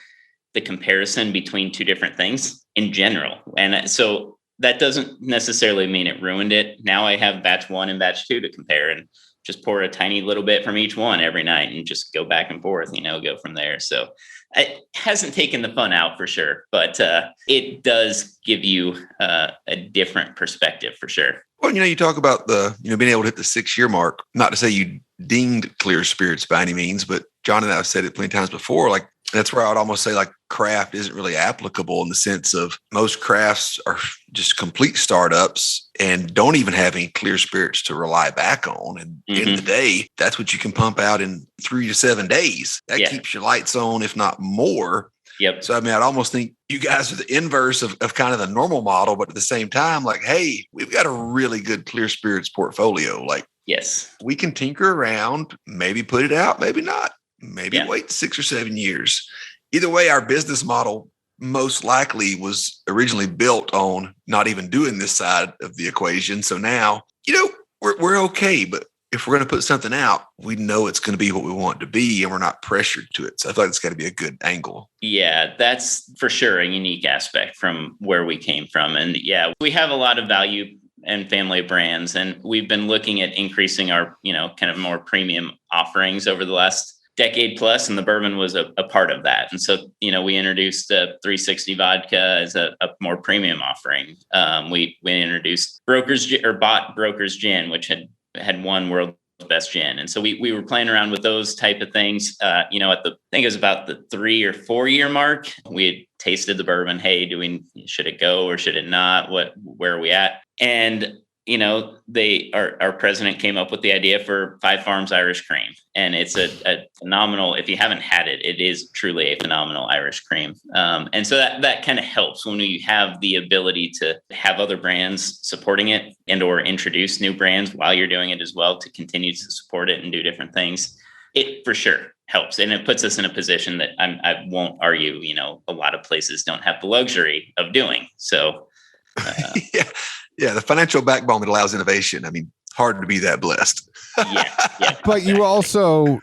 comparison between two different things in general. And so that doesn't necessarily mean it ruined it. Now I have batch 1 and batch 2 to compare and just pour a tiny little bit from each one every night and just go back and forth, go from there. So it hasn't taken the fun out for sure, but it does give you a different perspective for sure. Well, you talk about being able to hit the 6-year mark, not to say you dinged clear spirits by any means, but John and I have said it plenty of times before, like that's where I would almost say like craft isn't really applicable in the sense of most crafts are just complete startups and don't even have any clear spirits to rely back on. And at the end of the day, that's what you can pump out in 3 to 7 days. That keeps your lights on, if not more. Yep. So, I mean, I'd almost think you guys are the inverse of kind of the normal model, but at the same time, like, hey, we've got a really good clear spirits portfolio. Like, yes, we can tinker around, maybe put it out, maybe not, maybe wait 6 or 7 years. Either way, our business model most likely was originally built on not even doing this side of the equation. So now, we're okay, but if we're going to put something out, we know it's going to be what we want it to be and we're not pressured to it. So I feel like it's got to be a good angle. Yeah, that's for sure a unique aspect from where we came from. And yeah, we have a lot of value and family brands, and we've been looking at increasing our, kind of more premium offerings over the last decade plus, and the bourbon was a part of that. And so, we introduced 360 vodka as a more premium offering. We introduced bought Broker's Gin, which had won world's best gin. And so we were playing around with those type of things. I think it was about the 3 or 4 year mark. We had tasted the bourbon. Hey, should it go or should it not? Where are we at? And our president came up with the idea for Five Farms Irish Cream, and it's a phenomenal. If you haven't had it, it is truly a phenomenal Irish cream. And so that kind of helps when you have the ability to have other brands supporting it and or introduce new brands while you're doing it as well to continue to support it and do different things. It for sure helps, and it puts us in a position that I won't argue. A lot of places don't have the luxury of doing so. Yeah, the financial backbone that allows innovation. I mean, hard to be that blessed. Yeah. But you also,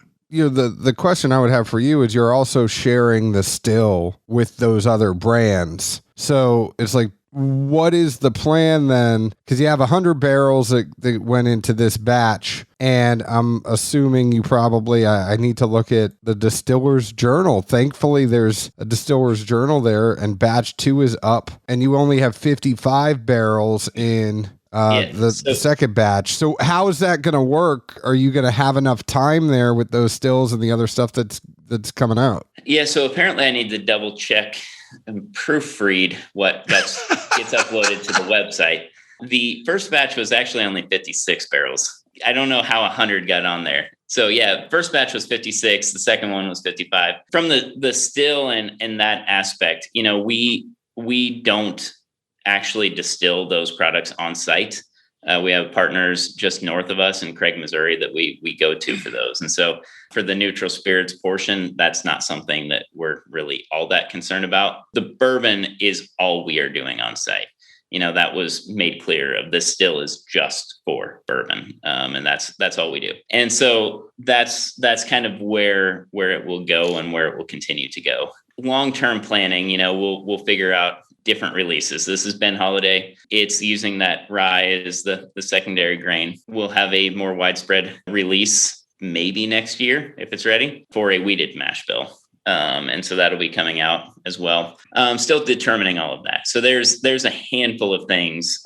the question I would have for you is you're also sharing the still with those other brands. So it's like, what is the plan then? Because you have 100 barrels that went into this batch, and I'm assuming you probably, I need to look at the distiller's journal. Thankfully, there's a distiller's journal there, and batch 2 is up, and you only have 55 barrels in the second batch. So how is that going to work? Are you going to have enough time there with those stills and the other stuff that's coming out? Yeah. So apparently I need to double check and proofread what gets uploaded to the website. The first batch was actually only 56 barrels. I don't know how 100 got on there. So yeah, first batch was 56. The second one was 55. From the still and that aspect, we don't actually distill those products on site. We have partners just north of us in Craig, Missouri that we go to for those. And so for the neutral spirits portion, that's not something that we're really all that concerned about. The bourbon is all we are doing on site. That was made clear of this still is just for bourbon. And that's all we do. And so that's kind of where it will go and where it will continue to go. Long-term planning, we'll figure out different releases. This has been Holladay. It's using that rye as the secondary grain. We'll have a more widespread release maybe next year if it's ready for a wheated mash bill. And so that'll be coming out as well. Still determining all of that. So there's a handful of things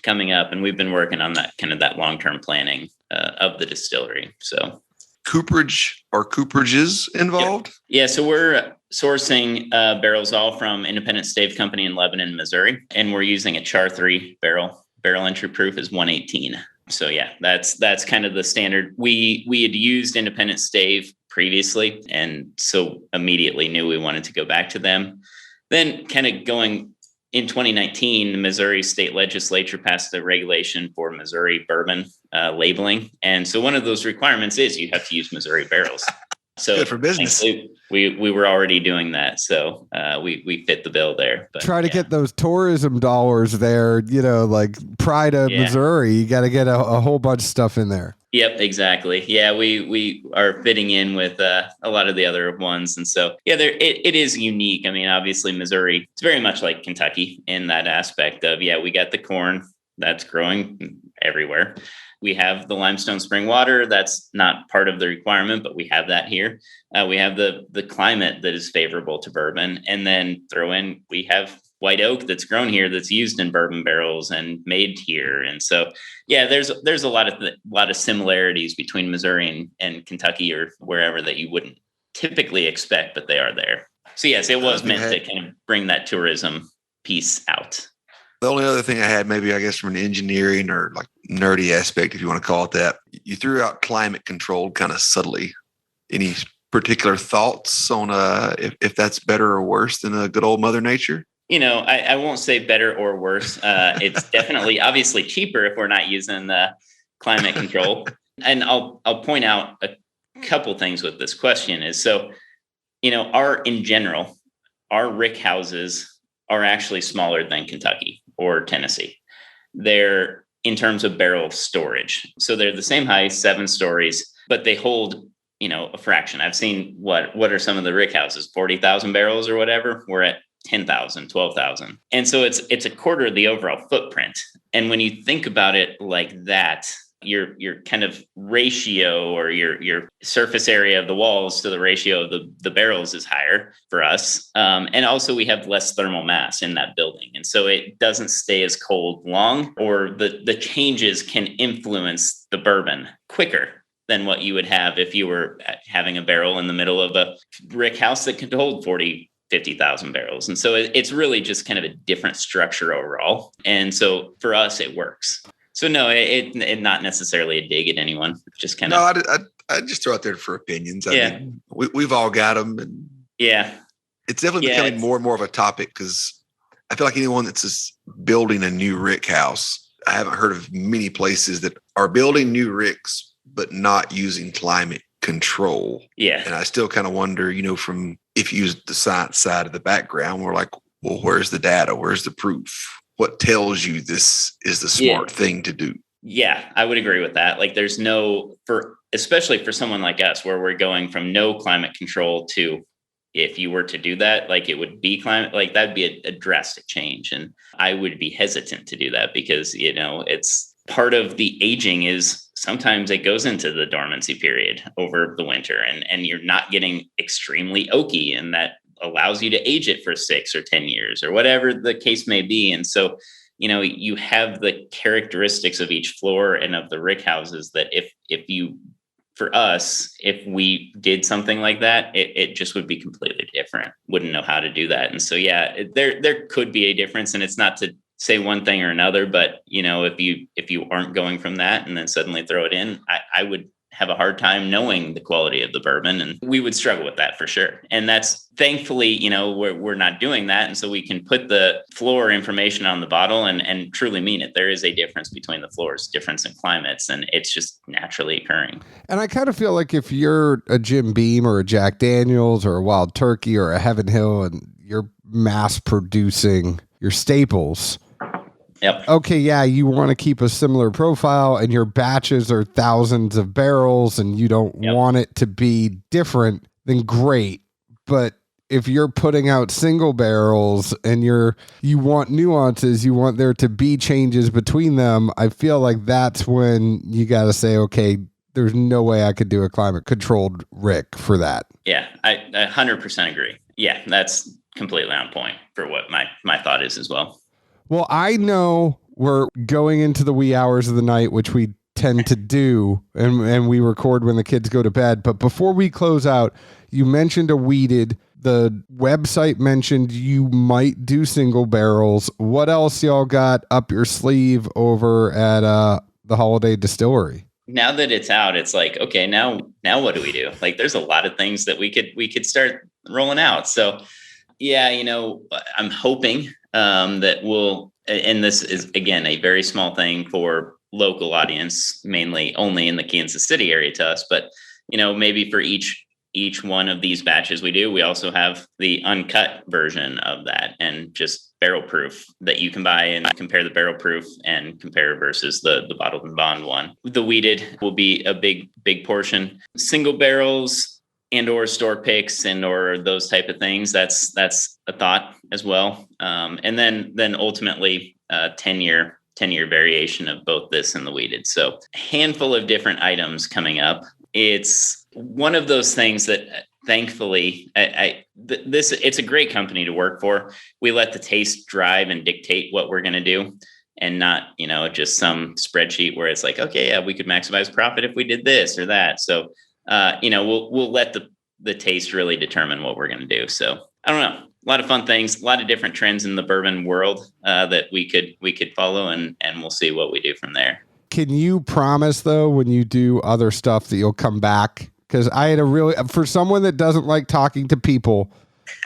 coming up, and we've been working on that kind of that long-term planning of the distillery. So Cooperage or Cooperages involved? Yeah. So we're sourcing barrels all from Independent Stave Company in Lebanon, Missouri, and we're using a Char 3 barrel. Barrel entry proof is 118. So yeah, that's kind of the standard. We had used Independent Stave previously, and so immediately knew we wanted to go back to them. Then kind of going in 2019, the Missouri State Legislature passed a regulation for Missouri bourbon labeling. And so one of those requirements is you have to use Missouri barrels. So good for business. We were already doing that. So we fit the bill there. But, try to get those tourism dollars there, like Pride of Missouri. You got to get a whole bunch of stuff in there. Yep, exactly. Yeah, we are fitting in with a lot of the other ones. And so, yeah, it is unique. I mean, obviously, Missouri, it's very much like Kentucky in that aspect of, we got the corn that's growing everywhere. We have the limestone spring water. That's not part of the requirement, but we have that here. We have the climate that is favorable to bourbon. And then we have white oak that's grown here that's used in bourbon barrels and made here. And so, yeah, there's a lot of similarities between Missouri and Kentucky or wherever that you wouldn't typically expect, but they are there. So yes, it was meant to kind of bring that tourism piece out. The only other thing I had, maybe I guess from an engineering or like nerdy aspect, if you want to call it that, you threw out climate control kind of subtly. Any particular thoughts on if that's better or worse than a good old Mother Nature? I won't say better or worse. It's definitely obviously cheaper if we're not using the climate control. And I'll point out a couple things with this question is, so, in general, our rick houses are actually smaller than Kentucky or Tennessee. They're in terms of barrel storage. So they're the same height, 7 stories, but they hold, a fraction. I've seen what are some of the rick houses, 40,000 barrels or whatever. We're at 10,000, 12,000. And so it's a quarter of the overall footprint. And when you think about it like that, your kind of ratio or your surface area of the walls to the ratio of the barrels is higher for us. And also we have less thermal mass in that building. And so it doesn't stay as cold long, or the changes can influence the bourbon quicker than what you would have if you were having a barrel in the middle of a brick house that could hold 50,000 barrels. And so it's really just kind of a different structure overall. And so for us, it works. So no, it not necessarily a dig at anyone. Just kind of. No, I just throw out there for opinions. I mean, we've all got them. And it's definitely becoming more and more of a topic, because I feel like anyone that's just building a new rick house, I haven't heard of many places that are building new ricks, but not using climate control. Yeah. And I still kind of wonder, from if you use the science side of the background, we're like, well, where's the data? Where's the proof? What tells you this is the smart thing to do? Yeah, I would agree with that. Like there's especially for someone like us, where we're going from no climate control to, if you were to do that, like it would be climate, like that'd be a drastic change. And I would be hesitant to do that because, it's part of the aging is sometimes it goes into the dormancy period over the winter, and you're not getting extremely oaky, and that allows you to age it for 6 or 10 years or whatever the case may be. And so, you have the characteristics of each floor and of the rick houses that for us, if we did something like that, it just would be completely different. Wouldn't know how to do that. And so, yeah, there could be a difference, and it's not to say one thing or another, but if you aren't going from that and then suddenly throw it in, I would have a hard time knowing the quality of the bourbon, and we would struggle with that for sure. And that's thankfully, we're not doing that. And so we can put the floor information on the bottle and truly mean it. There is a difference between the floors, difference in climates, and it's just naturally occurring. And I kind of feel like if you're a Jim Beam or a Jack Daniels or a Wild Turkey or a Heaven Hill and you're mass producing your staples, yep. Okay, yeah, you want to keep a similar profile and your batches are thousands of barrels and you don't want it to be different, then great. But if you're putting out single barrels and you want nuances, you want there to be changes between them, I feel like that's when you got to say, okay, there's no way I could do a climate controlled rick for that. Yeah, I 100% agree. Yeah, that's completely on point for what my thought is as well. Well, I know we're going into the wee hours of the night, which we tend to do, and we record when the kids go to bed. But before we close out, you mentioned a weeded. The website mentioned you might do single barrels. What else y'all got up your sleeve over at the Holladay Distillery? Now that it's out, it's like, okay, now what do we do? Like, there's a lot of things that we could start rolling out. So, yeah, I'm hoping that we'll, and this is again a very small thing for local audience, mainly only in the Kansas City area to us, but maybe for each one of these batches we also have the uncut version of that, and just barrel proof that you can buy and compare the barrel proof and compare versus the bottled and bond one. The weeded will be a big portion. Single barrels and or store picks and or those type of things. That's a thought as well. And then ultimately 10-year variation of both this and the weeded. So a handful of different items coming up. It's one of those things that thankfully it's a great company to work for. We let the taste drive and dictate what we're going to do, and not, just some spreadsheet where it's like, okay, yeah, we could maximize profit if we did this or that. So we'll let the taste really determine what we're going to do. So I don't know, a lot of fun things, a lot of different trends in the bourbon world that we could follow, and we'll see what we do from there. Can you promise though, when you do other stuff, that you'll come back? Because I had for someone that doesn't like talking to people,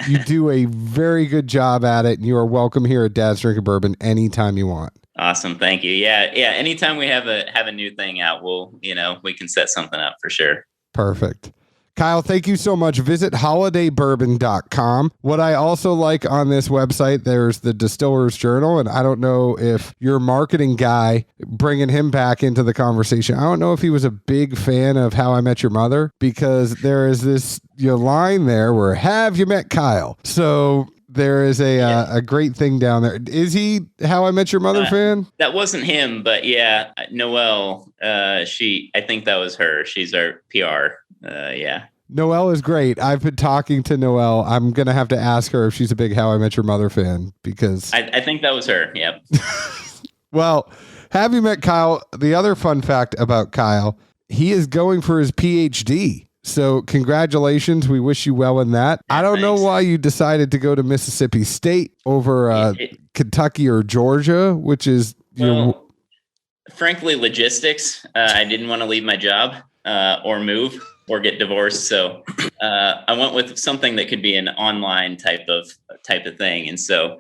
you do a very good job at it, and you are welcome here at Dad's Drinking Bourbon anytime you want. Awesome. Thank you. Yeah. Anytime we have a new thing out, we can set something up for sure. Perfect. Kyle, thank you so much. Visit holladaybourbon.com. What I also like on this website, there's the Distiller's Journal, and I don't know if your marketing guy, bringing him back into the conversation, I don't know if he was a big fan of How I Met Your Mother, because there is this line there where, have you met Kyle? So there is a great thing down there. Is he How I Met Your Mother fan? That wasn't him, but yeah, Noelle, I think that was her. She's our PR. Yeah. Noelle is great. I've been talking to Noelle. I'm going to have to ask her if she's a big How I Met Your Mother fan, because I think that was her. Yep. Well, have you met Kyle? The other fun fact about Kyle, he is going for his PhD. So congratulations. We wish you well in that. Yeah, I don't know why you decided to go to Mississippi State over Kentucky or Georgia, which is frankly, logistics. I didn't want to leave my job or move or get divorced. So I went with something that could be an online type of thing. And so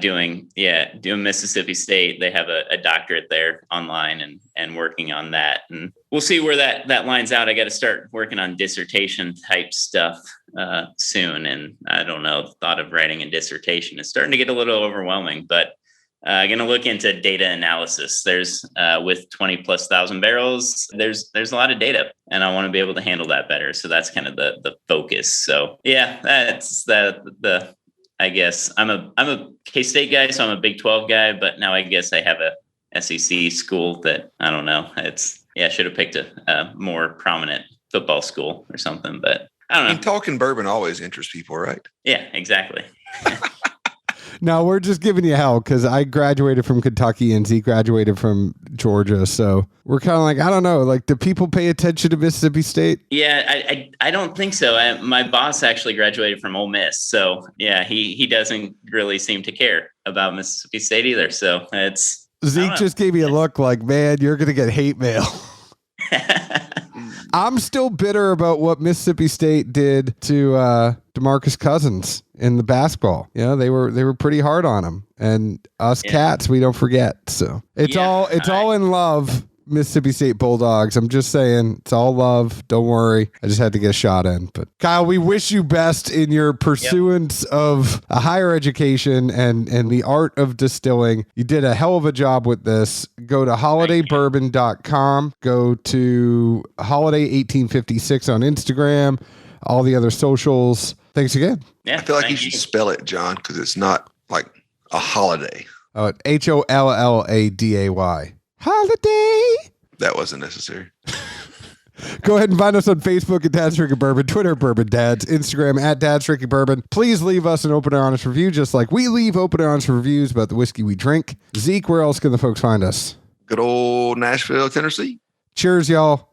doing Mississippi State, they have a doctorate there online and working on that. And we'll see where that lines out. I got to start working on dissertation type stuff soon. And I don't know, the thought of writing a dissertation is starting to get a little overwhelming, but Going to look into data analysis. There's with 20,000+ barrels, there's a lot of data, and I want to be able to handle that better. So that's kind of the focus. So yeah, that's the I guess I'm a K-State guy, so I'm a Big 12 guy, but now I guess I have a SEC school that I don't know. I should have picked a more prominent football school or something, but I don't know. Talking bourbon always interests people, right? Yeah, exactly. No, we're just giving you hell because I graduated from Kentucky and Zeke graduated from Georgia. So we're kind of like, I don't know, like, do people pay attention to Mississippi State? Yeah, I don't think so. My boss actually graduated from Ole Miss. So yeah, he doesn't really seem to care about Mississippi State either. So it's... Zeke just gave me a look like, man, you're going to get hate mail. I'm still bitter about what Mississippi State did to DeMarcus Cousins in the basketball. You know, they were pretty hard on him, and us cats, we don't forget. So it's all in love. Mississippi State Bulldogs. I'm just saying, it's all love. Don't worry. I just had to get a shot in. But Kyle, we wish you best in your pursuance of a higher education and the art of distilling. You did a hell of a job with this. Go to holladaybourbon.com. Go to Holladay1856 on Instagram. All the other socials. Thanks again. Yeah, I feel like you should spell it, John, because it's not like a holiday. Oh, Holladay. Holiday. That wasn't necessary. Go ahead and find us on Facebook at Dad's Drinking Bourbon, Twitter Bourbon Dads, Instagram at Dad's Drinking Bourbon. Please leave us an open and honest review, just like we leave open and honest reviews about the whiskey we drink. Zeke, where else can the folks find us? Good old Nashville, Tennessee. Cheers, y'all.